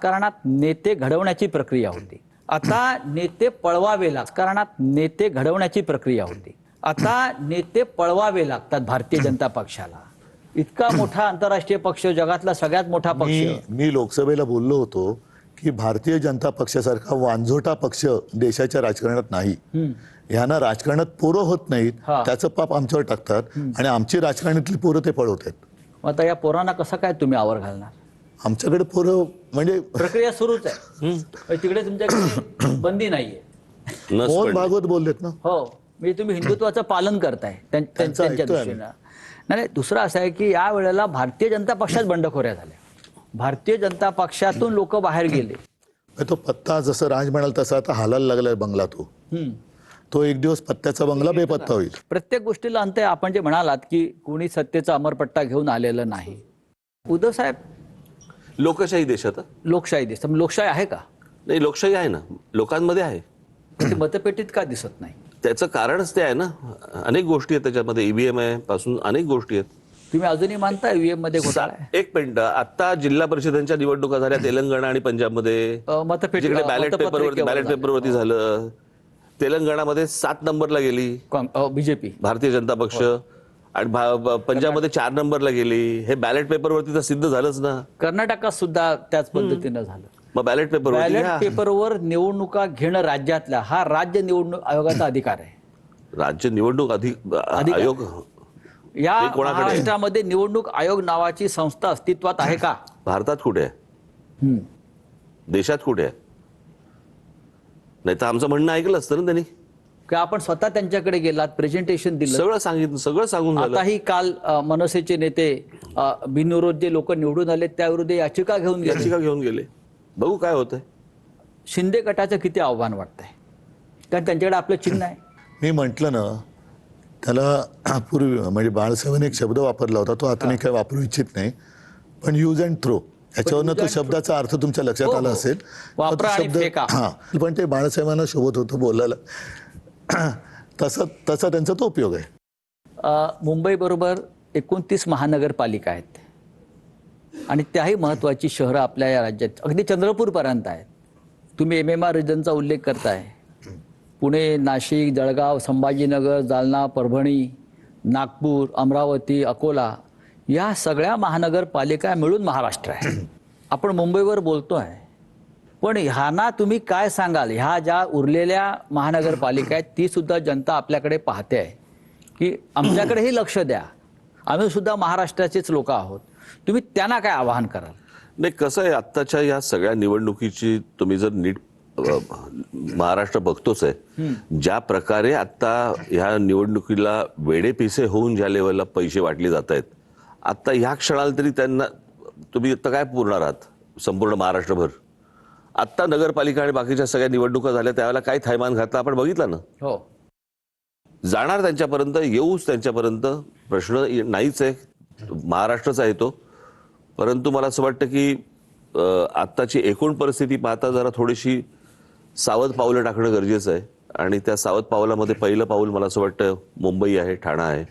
राजकारणात नेते घडवण्याची प्रक्रिया होती. आता नेते पळवावे लागतात. राजकारणात नेते घडवण्याची प्रक्रिया होती. आता नेते पळवावे लागतात भारतीय जनता पक्षाला. इतका मोठा आंतरराष्ट्रीय पक्ष, जगातला सगळ्यात मोठा पक्ष. मी लोकसभेला बोललो होतो की भारतीय जनता पक्षासारखा वांझोटा पक्ष देशाच्या राजकारणात नाही. ह्यांना राजकारणात पोरं होत नाहीत, त्याचं पाप आमच्यावर टाकतात आणि आमची राजकारणातली पोरं ते पळवतात. आता या पोरांना कसं काय तुम्ही आवर घालणार? आमच्याकडे पोरं म्हणजे प्रक्रिया सुरूच आहे. तिकडे तुमच्याकडे बंदी नाहीये. मोहन भागवत बोललेत ना. हो, म्हणजे तुम्ही हिंदुत्वाचं पालन करताय त्यांच्या दृष्टीनं. नाही, दुसरं असं आहे की या वेळेला भारतीय जनता पक्षात बंडखोऱ्या झाल्या. भारतीय जनता पक्षातून लोक बाहेर गेले. तो पत्ता जसं राज म्हणाल तसा आता हालायला लागलाय बंगला. तो एक दिवस पत्त्याचा बंगला बेपत्ता होईल. प्रत्येक गोष्टीला अंत आहे. आपण जे म्हणालात की कोणी सत्तेचा अमरपट्टा घेऊन आलेलं नाही. उद्धव साहेब, लोकशाही देशात लोकशाही देश, लोकशाही आहे का? नाही, लोकशाही आहे ना, लोकांमध्ये आहे. ते मतपेटीत का दिसत नाही? त्याचं कारणच ते आहे ना. अनेक गोष्टी आहेत त्याच्यामध्ये. ईव्हीएम आहे पासून अनेक गोष्टी आहेत. तुम्ही अजूनही मानता ईव्हीएम मध्ये घोटाळा आहे? एक मिनिट, आता जिल्हा परिषदांच्या निवडणुका झाल्या तेलंगणा आणि पंजाबमध्ये. जिकडे बॅलेट पेपरवरती झालं. तेलंगणामध्ये 7 नंबरला गेली बीजेपी, भारतीय जनता पक्ष, आणि पंजाबमध्ये 4 नंबरला गेली. हे बॅलेट पेपरवरती तर सिद्ध झालंच ना. कर्नाटकात सुद्धा त्याच पद्धतीनं झालं. मग बॅलेट पेपरवर निवडणुका घेणं राज्यातल्या हा राज्य निवडणूक आयोगाचा अधिकार आहे. राज्य निवडणूक आयोग या महाराष्ट्रामध्ये निवडणूक आयोग नावाची संस्था अस्तित्वात आहे का? भारतात कुठे आहे? देशात कुठे आहे? नाही तर आमचं म्हणणं ऐकलं असतं ना त्यांनी. की आपण स्वतः त्यांच्याकडे गेलात, प्रेझेंटेशन दिलं, सगळं सांगितलं, सगळं सांगून झालं. आताही काल मनसेचे नेते बिनविरोध जे लोक निवडून आले त्याविरुद्ध याचिका घेऊन गेले. बघू काय होतंय. शिंदे गटाचं किती आव्हान वाटतंय? कारण त्यांच्याकडे आपलं चिन्ह आहे. मी म्हटलं ना त्याला पूर्वी, म्हणजे बाळासाहेबांनी एक शब्द वापरला होता, तो आता मी काय वापरू इच्छित नाही, पण यूज अँड थ्रो. याच्यावरनं तो शब्दाचा अर्थ तुमच्या लक्षात आला असेल. पण ते बाळासाहेबांना शोभत होतं बोलायला. तसा त्यांचा तो उपयोग आहे. मुंबई बरोबर 29 महानगरपालिका आहेत आणि त्याही महत्वाची शहरं आपल्या या राज्यात अगदी चंद्रपूरपर्यंत आहेत. तुम्ही MMR रिजनचा उल्लेख करताय. पुणे, नाशिक, जळगाव, संभाजीनगर, जालना, परभणी, नागपूर, अमरावती, अकोला या सगळ्या महानगरपालिका मिळून महाराष्ट्र आहे. आपण मुंबईवर बोलतोय, पण ह्यांना तुम्ही काय सांगाल? ह्या ज्या उरलेल्या महानगरपालिका आहेत ती सुद्धा जनता आपल्याकडे पाहते आहे की आमच्याकडेही लक्ष द्या, आम्ही सुद्धा महाराष्ट्राचेच लोक आहोत. तुम्ही त्यांना काय आवाहन कराल? नाही, कसं आहे, आत्ताच्या या सगळ्या निवडणुकीची तुम्ही जर नीट महाराष्ट्र बघतोच आहे. ज्या प्रकारे आता ह्या निवडणुकीला वेडेपिसे होऊन ज्या लेवलला पैसे वाटले जात आहेत, आता ह्या क्षणाला तरी त्यांना तुम्ही आता काय पुरणार आहात संपूर्ण महाराष्ट्रभर? आत्ता नगरपालिका आणि बाकीच्या सगळ्या निवडणुका झाल्या त्यावेळेला काय थैमान घातला आपण बघितलं ना. हो, जाणार त्यांच्यापर्यंत, येऊच त्यांच्यापर्यंत, प्रश्न नाहीच आहे. महाराष्ट्रचा आहे तो. परंतु मला असं वाटतं की आत्ताची एकूण परिस्थिती पाहता जरा थोडीशी सावध पावलं टाकणं गरजेचं आहे. आणि त्या सावध पावलामध्ये पहिलं पाऊल मला असं वाटतं मुंबई आहे, ठाणा आहे.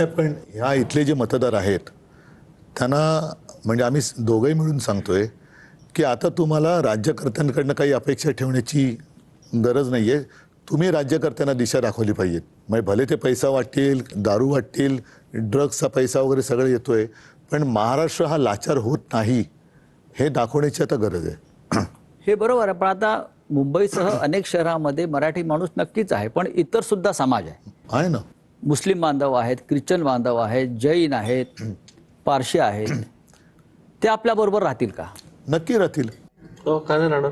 पण ह्या इथले जे मतदार आहेत त्यांना, म्हणजे आम्ही दोघंही मिळून सांगतोय की आता तुम्हाला राज्यकर्त्यांकडनं काही अपेक्षा ठेवण्याची गरज नाही आहे. तुम्ही राज्यकर्त्यांना दिशा दाखवली पाहिजे. म्हणजे भले ते पैसा वाटतील, दारू वाटतील, ड्रग्सचा पैसा वगैरे सगळं येतोय, पण महाराष्ट्र हा लाचार होत नाही हे दाखवण्याची आता गरज आहे. हे बरोबर आहे. पण आता मुंबईसह अनेक शहरांमध्ये मराठी माणूस नक्कीच आहे, पण इतर सुद्धा समाज आहे ना. मुस्लिम बांधव आहेत, ख्रिश्चन बांधव आहेत, जैन आहेत, पारशी आहेत. ते आपल्या बरोबर राहतील का? नक्की राहतील. का नाही राहणार?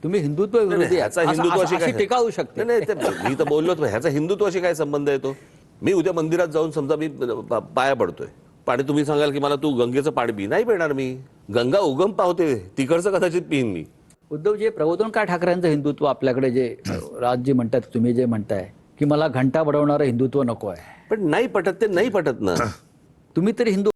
तुम्ही हिंदुत्व विरोधी ह्याचा हिंदुत्वाशी काय टिकावू शकते? नाही, मी तर बोललोच, ह्याचा हिंदुत्वाशी काय संबंध येतो? मी उद्या मंदिरात जाऊन समजा मी पाया पडतोय, पाणी तुम्ही सांगाल की मला तू गंगेचं पाणी पी, नाही पिणार मी. गंगा उगम पावते, तिकडचं कदाचित पिईन मी. उद्धवजी, प्रबोधनकार ठाकरेंचं हिंदुत्व आपल्याकडे जे राजजी म्हणतात, तुम्ही जे म्हणताय की मला घंटा बडवणारं हिंदुत्व नको आहे, पण नाही पटत, ते नाही पटत ना. तुम्ही तरी हिंदू